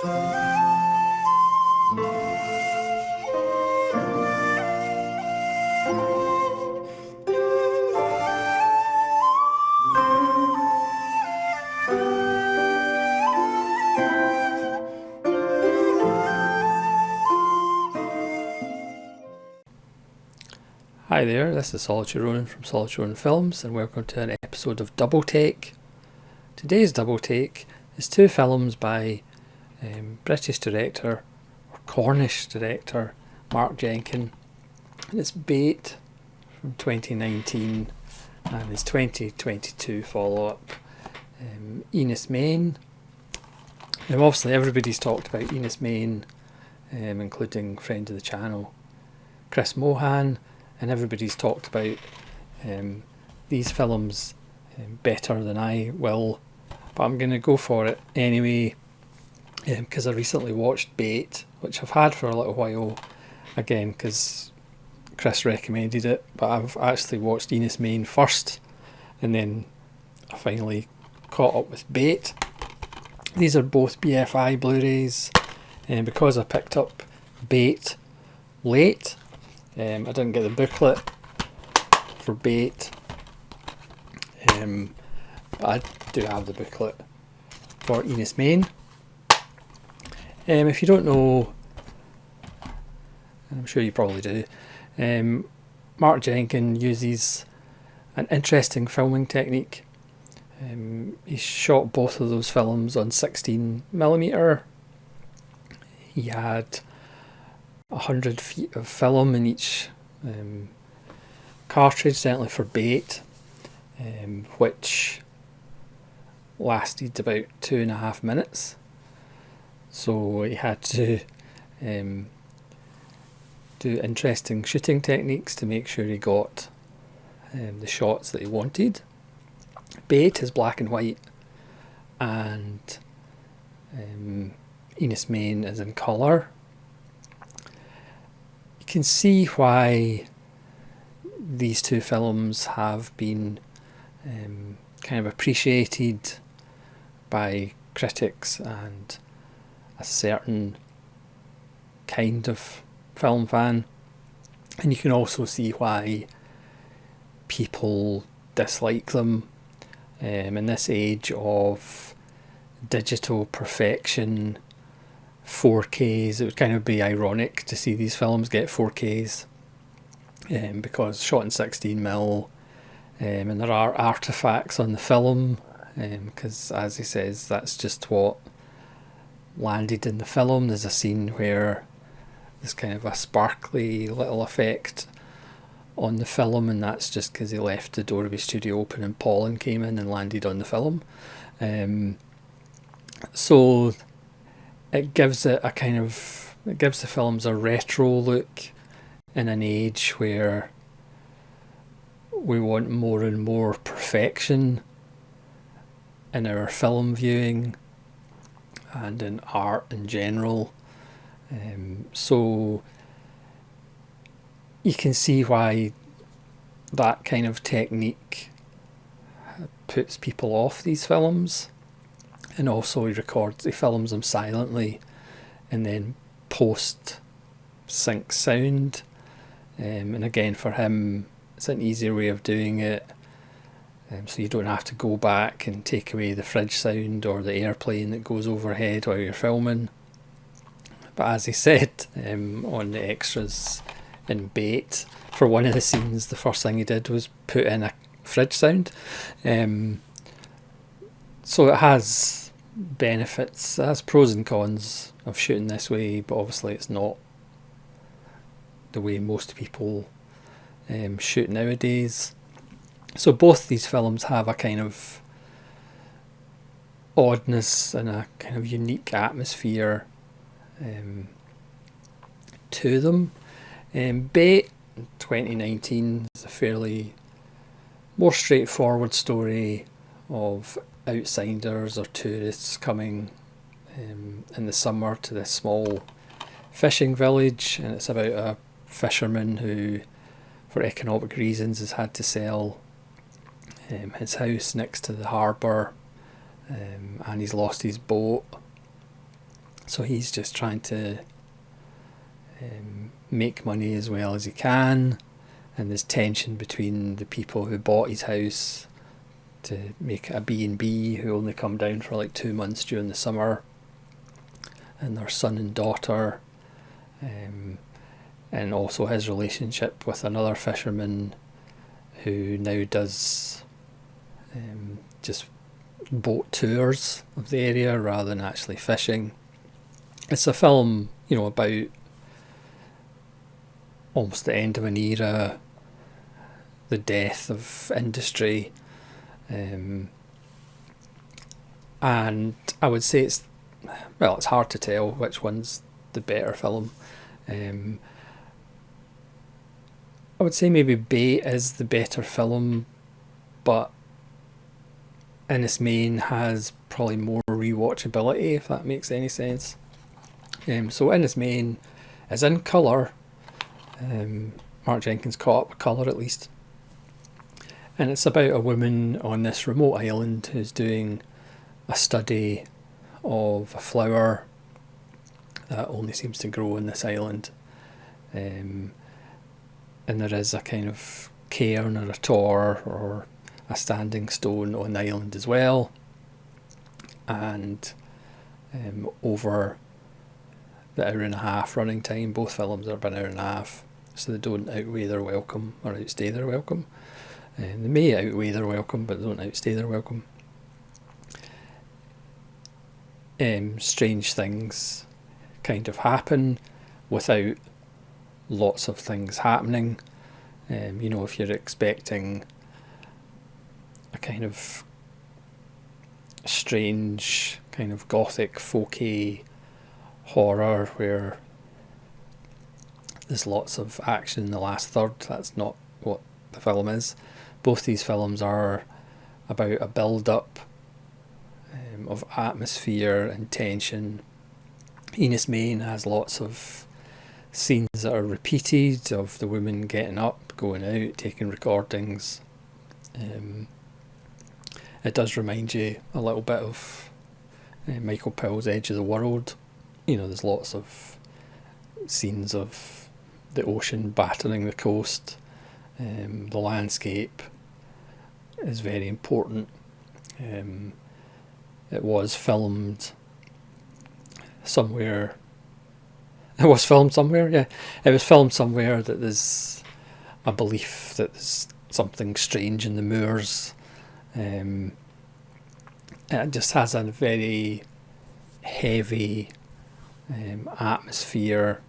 Hi there, this is Solitary Ronan from Solitary Ronan Films, and welcome to an episode of Double Take. Today's Double Take is two films by British director, or Cornish director, Mark Jenkin, and it's Bait from 2019 and his 2022 follow-up, Enys. Obviously everybody's talked about Enys, including friend of the channel, Chris Mohan, and everybody's talked about these films better than I will, but I'm going to go for it anyway, because I recently watched Bait, which I've had for a little while, again because Chris recommended it, but I've actually watched Enys first, and then I finally caught up with Bait. These are both BFI Blu-rays, and because I picked up Bait late, I didn't get the booklet for Bait, but I do have the booklet for Enys. If you don't know, and I'm sure you probably do, Mark Jenkin uses an interesting filming technique. He shot both of those films on 16mm. He had 100 feet of film in each cartridge, certainly for Bait, which lasted about 2.5 minutes. So he had to do interesting shooting techniques to make sure he got the shots that he wanted. Bait is black and white, and Enys is in colour. You can see why these two films have been kind of appreciated by critics and a certain kind of film fan, and you can also see why people dislike them in this age of digital perfection. 4Ks, it would kind of be ironic to see these films get 4Ks, because shot in 16mm, and there are artefacts on the film, because as he says, that's just what landed in the film. There's a scene where there's kind of a sparkly little effect on the film, and that's just because he left the door of his studio open and pollen came in and landed on the film. So it gives it it gives the films a retro look in an age where we want more and more perfection in our film viewing and in art in general. So you can see why that kind of technique puts people off these films. And also he films them silently and then post sync sound, and again for him it's an easier way of doing it, so you don't have to go back and take away the fridge sound or the airplane that goes overhead while you're filming. But as he said on the extras in Bait, for one of the scenes the first thing he did was put in a fridge sound. So it has benefits, it has pros and cons of shooting this way, but obviously it's not the way most people shoot nowadays. So both these films have a kind of oddness and a kind of unique atmosphere to them. Bait 2019 is a fairly more straightforward story of outsiders or tourists coming in the summer to this small fishing village, and it's about a fisherman who, for economic reasons, has had to sell his house next to the harbour, and he's lost his boat, So he's just trying to make money as well as he can, and there's tension between the people who bought his house to make it a B&B, who only come down for like 2 months during the summer, and their son and daughter, and also his relationship with another fisherman who now does just boat tours of the area rather than actually fishing. It's a film, about almost the end of an era, the death of industry, and I would say it's hard to tell which one's the better film. I would say maybe Bait is the better film, but Enys has probably more rewatchability, if that makes any sense. So Enys is in colour. Mark Jenkins caught up with colour at least. And it's about a woman on this remote island who's doing a study of a flower that only seems to grow on this island. And there is a kind of cairn or a tor or a standing stone on the island as well. And over the hour and a half running time, both films are about an hour and a half, so they don't outweigh their welcome or outstay their welcome. They may outweigh their welcome, but they don't outstay their welcome. Strange things kind of happen without lots of things happening. If you're expecting a kind of strange, kind of gothic, folky horror where there's lots of action in the last third, that's not what the film is. Both these films are about a build-up of atmosphere and tension. Enys has lots of scenes that are repeated of the woman getting up, going out, taking recordings. It does remind you a little bit of Michael Powell's Edge of the World. There's lots of scenes of the ocean battering the coast. The landscape is very important. It was filmed somewhere. It was filmed somewhere, yeah. It was filmed somewhere that there's a belief that there's something strange in the moors. It just has a very heavy atmosphere.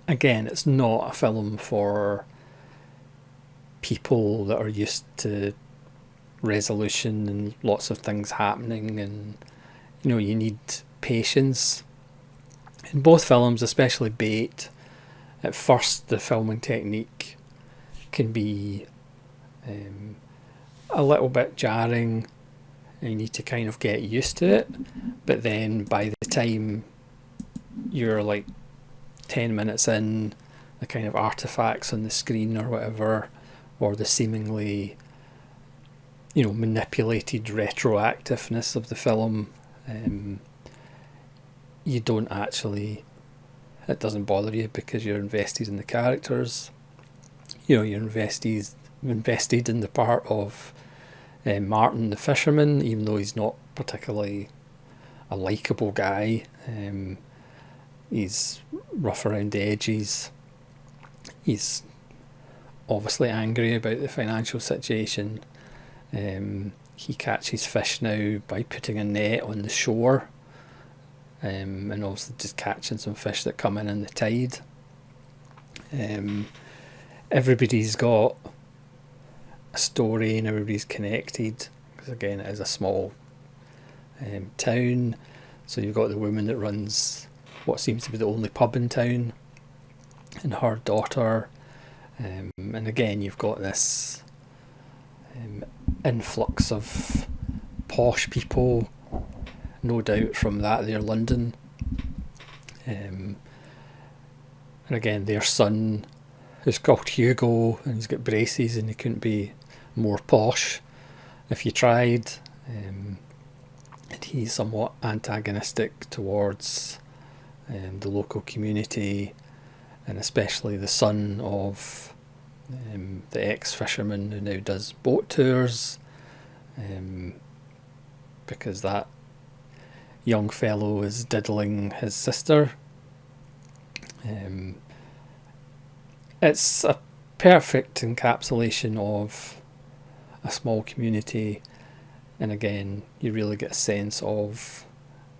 Again, it's not a film for people that are used to resolution and lots of things happening, and you need patience. In both films, especially Bait, at first the filming technique can be a little bit jarring, and you need to kind of get used to it, but then by the time you're like 10 minutes in, the kind of artifacts on the screen or whatever, or the seemingly manipulated retroactiveness of the film, you don't actually, it doesn't bother you because you're invested in the characters. You're invested in the part of Martin the fisherman, even though he's not particularly a likeable guy. He's rough around the edges. He's obviously angry about the financial situation. He catches fish now by putting a net on the shore, and obviously just catching some fish that come in the tide. Everybody's got a story and everybody's connected, because again it is a small town. So you've got the woman that runs what seems to be the only pub in town, and her daughter, and again you've got this influx of posh people, no doubt from that their London, and again their son, who's called Hugo, and he's got braces and he couldn't be more posh if you tried. and he's somewhat antagonistic towards the local community, and especially the son of the ex-fisherman who now does boat tours, because that young fellow is diddling his sister. It's a perfect encapsulation of a small community, and again you really get a sense of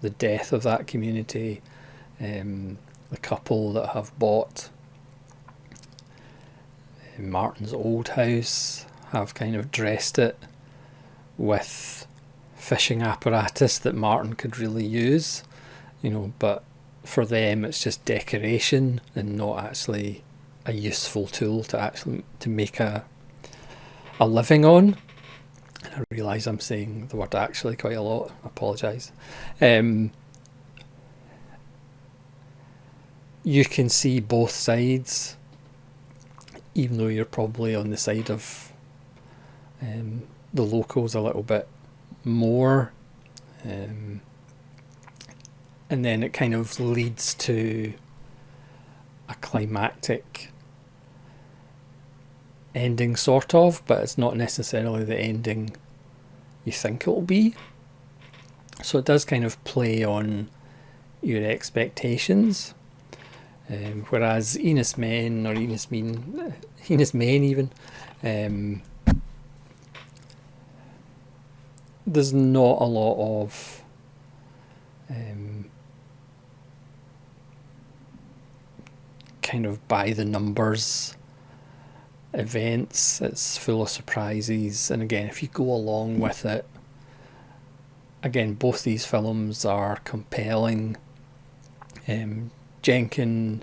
the death of that community. The couple that have bought Martin's old house have kind of dressed it with fishing apparatus that Martin could really use, but for them it's just decoration and not actually a useful tool to make a living on. And I realise I'm saying the word actually quite a lot. I apologise. You can see both sides, even though you're probably on the side of the locals a little bit more. And then it kind of leads to a climactic ending, sort of, but it's not necessarily the ending you think it will be. So it does kind of play on your expectations. Whereas Enys Men, or Enys Men even, there's not a lot of kind of by the numbers events. It's full of surprises, and again, if you go along with it, again, both these films are compelling. Jenkin,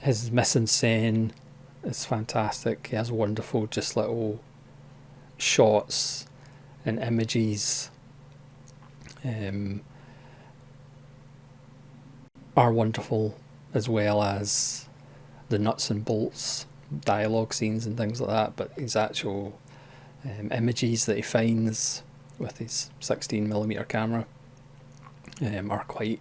his mise-en-scène is fantastic. He has wonderful just little shots and images are wonderful, as well as the nuts and bolts dialogue scenes and things like that. But his actual images that he finds with his 16mm camera are quite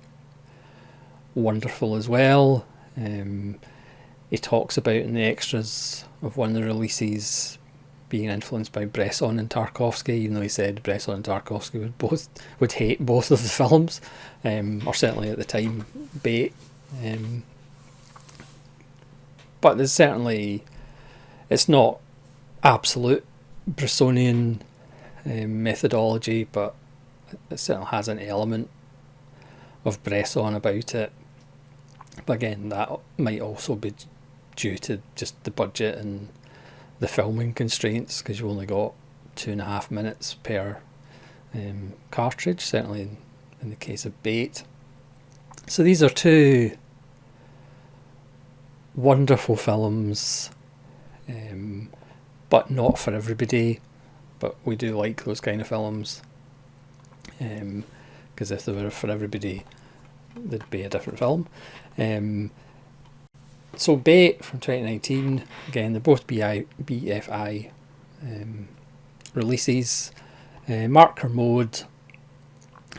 wonderful as well. He talks about in the extras of one of the releases being influenced by Bresson and Tarkovsky, even though he said Bresson and Tarkovsky would hate both of the films, or certainly at the time Bait. But there's certainly, it's not absolute Bressonian methodology, but it certainly has an element of Bresson about it. But again, that might also be due to just the budget and the filming constraints, because you've only got 2.5 minutes per cartridge, certainly in the case of Bait. So these are two wonderful films, but not for everybody. But we do like those kind of films, because if they were for everybody, they'd be a different film. So Bait from 2019, again, they're both BFI releases. Mark Kermode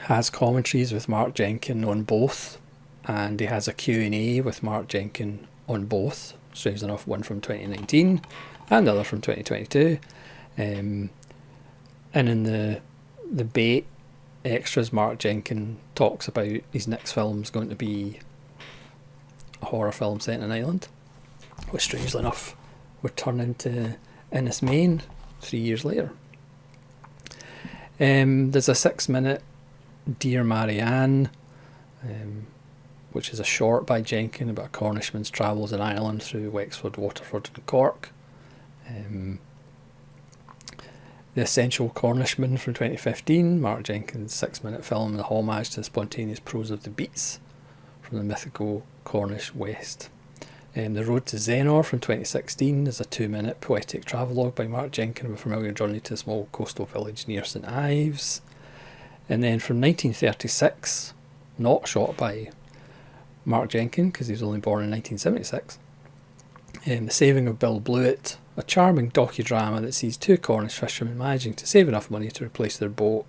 has commentaries with Mark Jenkin on both, and he has a Q&A with Mark Jenkin on both, strange enough, one from 2019 and the other from 2022. And in the Bait extras, Mark Jenkin talks about his next film's going to be a horror film set in an island, which strangely enough would turn into Enys Men 3 years later. There's a 6-minute Dear Marianne, which is a short by Jenkin about a Cornishman's travels in Ireland through Wexford, Waterford and Cork. The Essential Cornishman from 2015, Mark Jenkin's 6-minute film, the homage to the spontaneous prose of the Beats from the mythical Cornish West. The Road to Zenor from 2016 is a 2-minute poetic travelogue by Mark Jenkin of a familiar journey to a small coastal village near St Ives. And then from 1936, not shot by Mark Jenkin because he was only born in 1976, The Saving of Bill Blewett, a charming docudrama that sees two Cornish fishermen managing to save enough money to replace their boat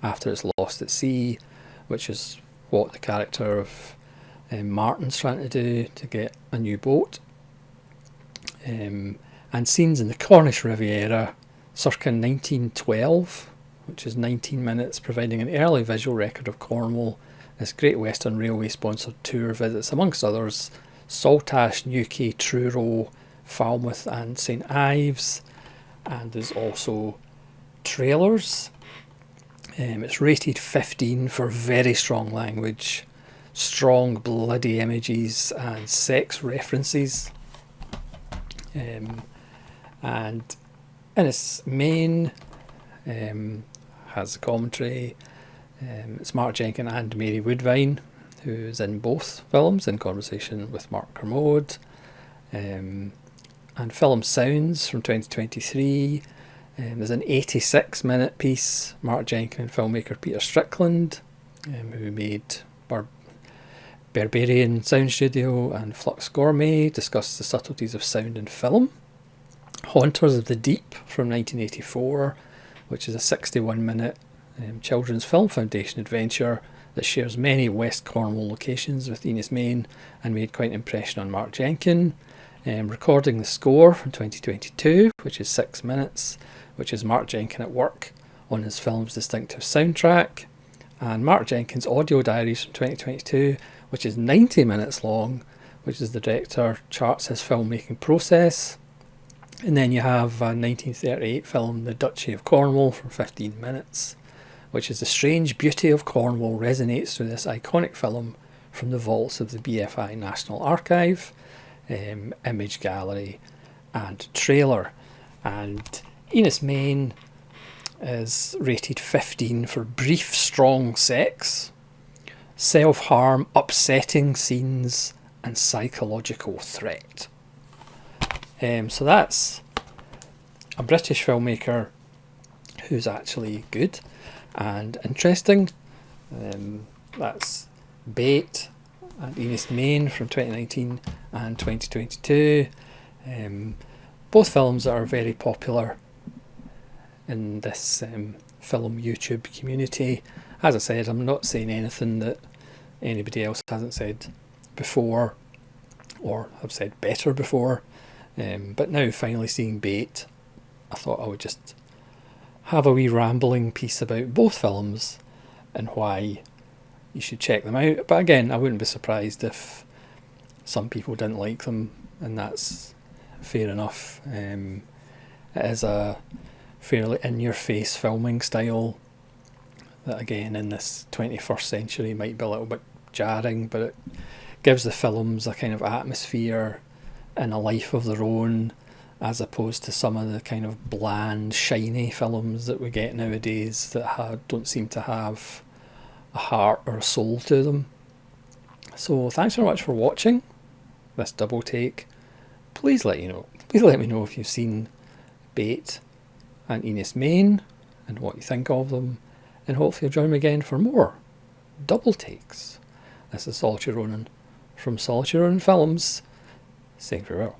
after it's lost at sea, which is what the character of Martin's trying to do to get a new boat. And scenes in the Cornish Riviera circa 1912, which is 19 minutes, providing an early visual record of Cornwall. This Great Western Railway sponsored tour visits, amongst others, Saltash, Newquay, Truro, Falmouth and St Ives, and there's also trailers. It's rated 15 for very strong language, strong bloody images and sex references. And Enys main has a commentary. It's Mark Jenkin and Mary Woodvine, who's in both films, in conversation with Mark Kermode. And film sounds from 2023. There's an 86-minute piece. Mark Jenkin and filmmaker Peter Strickland, who made Berberian Sound Studio and Flux Gourmet, discuss the subtleties of sound in film. Haunters of the Deep from 1984, which is a 61-minute Children's Film Foundation adventure that shares many West Cornwall locations with Enys Main and made quite an impression on Mark Jenkin. Recording the Score from 2022, which is 6 minutes, which is Mark Jenkin at work on his film's distinctive soundtrack. And Mark Jenkin's Audio Diaries from 2022, which is 90 minutes long, which is the director charts his filmmaking process. And then you have a 1938 film, The Duchy of Cornwall, for 15 minutes, which is the strange beauty of Cornwall resonates through this iconic film from the vaults of the BFI National Archive, image gallery and trailer. And Enys Main is rated 15 for brief, strong sex, self-harm, upsetting scenes and psychological threat. So that's a British filmmaker who's actually good and interesting. That's Bait and Enys Main from 2019 and 2022. Both films that are very popular in this film YouTube community. As I said, I'm not saying anything that anybody else hasn't said before or have said better before. But now finally seeing Bait, I thought I would just have a wee rambling piece about both films and why you should check them out. But again, I wouldn't be surprised if some people didn't like them, and that's fair enough. It is a fairly in-your-face filming style that, again, in this 21st century might be a little bit jarring, but it gives the films a kind of atmosphere and a life of their own, as opposed to some of the kind of bland, shiny films that we get nowadays that don't seem to have a heart or a soul to them. So thanks very much for watching this double take. Please let me know if you've seen Bait and Enys Main and what you think of them, and hopefully you'll join me again for more double takes. This is Solitude Ronan from Solitude Ronan Films, saying farewell.